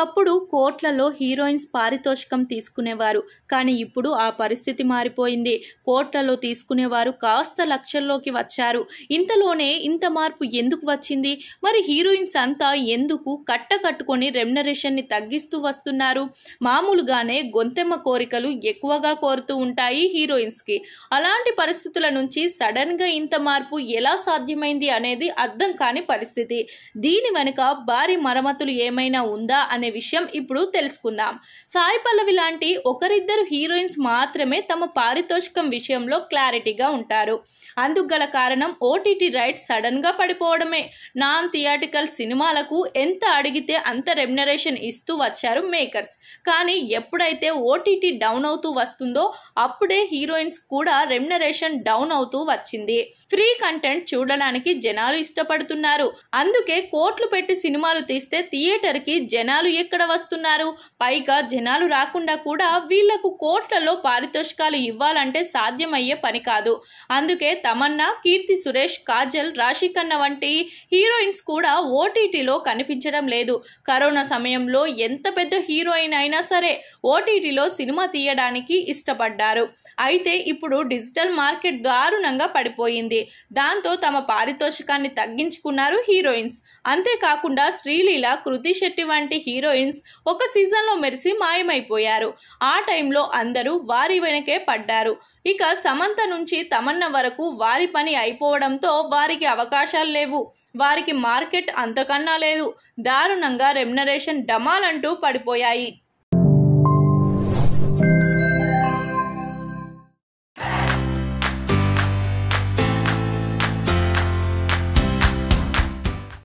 ఒకప్పుడు కోట్లలో హీరోయిన్స్ పారితోషికం తీసుకునేవారు. కానీ ఇప్పుడు ఆ పరిస్థితి మారిపోయింది. కోట్లలో తీసుకునేవారు కాస్త లక్షల్లోకి వచ్చారు. ఇంతలోనే ఇంత మార్పు ఎందుకు వచ్చింది? మరి హీరోయిన్స్ అంతా ఎందుకు కట్టుకొని రెమ్యునరేషన్ని తగ్గిస్తూ వస్తున్నారు? మామూలుగానే గొంతెమ్మ కోరికలు ఎక్కువగా కోరుతూ ఉంటాయి హీరోయిన్స్కి. అలాంటి పరిస్థితుల నుంచి సడన్గా ఇంత మార్పు ఎలా సాధ్యమైంది అనేది అర్థం కాని పరిస్థితి. దీని వెనుక భారీ మరమ్మతులు ఏమైనా ఉందా అనే విషయం ఇప్పుడు తెలుసుకుందాం. సాయి పల్లవి లాంటి ఒకరిద్దరు హీరోయిన్స్ మాత్రమే తమ పారితోషికం విషయంలో క్లారిటీగా ఉంటారు. అందుకు గల కారణం ఓటీటీ రైట్స్ సడన్ గా పడిపోవడమే. నాన్ థియేటికల్ సినిమాలకు ఎంత అడిగితే అంత రెమ్యునరేషన్ ఇస్తూ వచ్చారు మేకర్స్. కానీ ఎప్పుడైతే ఓటీటీ డౌన్ అవుతూ వస్తుందో అప్పుడే హీరోయిన్స్ కూడా రెమ్యునరేషన్ డౌన్ అవుతూ వచ్చింది. ఫ్రీ కంటెంట్ చూడడానికి జనాలు ఇష్టపడుతున్నారు. అందుకే కోట్లు పెట్టి సినిమాలు తీస్తే థియేటర్ కి జనాలు ఎక్కడ వస్తున్నారు? పైగా జనాలు రాకుండా కూడా వీళ్లకు కోట్లలో పారితోషికాలు ఇవ్వాలంటే సాధ్యమయ్యే పని కాదు. అందుకే తమన్నా, కీర్తి సురేష్, కాజల్, రాశిఖన్నా వంటి హీరోయిన్స్ కూడా ఓటీటీలో కనిపించడం లేదు. కరోనా సమయంలో ఎంత పెద్ద హీరోయిన్ అయినా సరే ఓటీటీలో సినిమా తీయడానికి ఇష్టపడ్డారు. అయితే ఇప్పుడు డిజిటల్ మార్కెట్ దారుణంగా పడిపోయింది. దాంతో తమ పారితోషికాన్ని తగ్గించుకున్నారు హీరోయిన్స్. అంతేకాకుండా శ్రీలీల, కృతి శెట్టి వంటి హీరోయిన్స్ ఒక సీజన్లో మెరిసి మాయమైపోయారు. ఆ టైంలో అందరూ వారి వెనకే పడ్డారు. ఇక సమంత నుంచి తమన్నా వరకు వారి పని అయిపోవడంతో వారికి అవకాశాలు లేవు. వారికి మార్కెట్ అంతకన్నా లేదు. దారుణంగా రెమ్యునరేషన్ డమాలంటూ పడిపోయాయి.